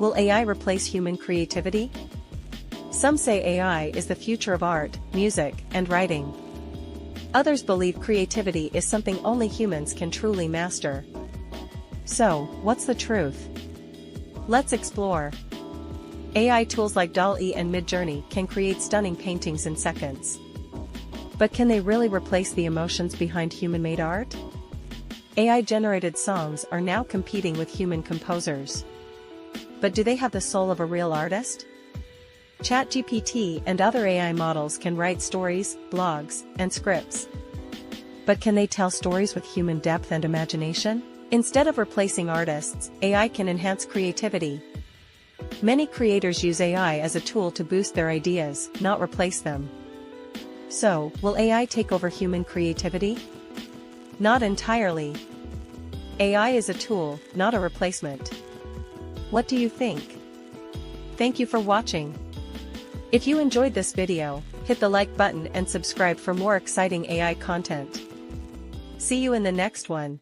Will AI replace human creativity? Some say AI is the future of art, music, and writing. Others believe creativity is something only humans can truly master. So, what's the truth? Let's explore. AI tools like DALL-E and Midjourney can create stunning paintings in seconds. But can they really replace the emotions behind human-made art? AI-generated songs are now competing with human composers. But do they have the soul of a real artist? ChatGPT and other AI models can write stories, blogs, and scripts. But can they tell stories with human depth and imagination? Instead of replacing artists, AI can enhance creativity. Many creators use AI as a tool to boost their ideas, not replace them. So, will AI take over human creativity? Not entirely. AI is a tool, not a replacement. What do you think? Thank you for watching. If you enjoyed this video, hit the like button and subscribe for more exciting AI content. See you in the next one.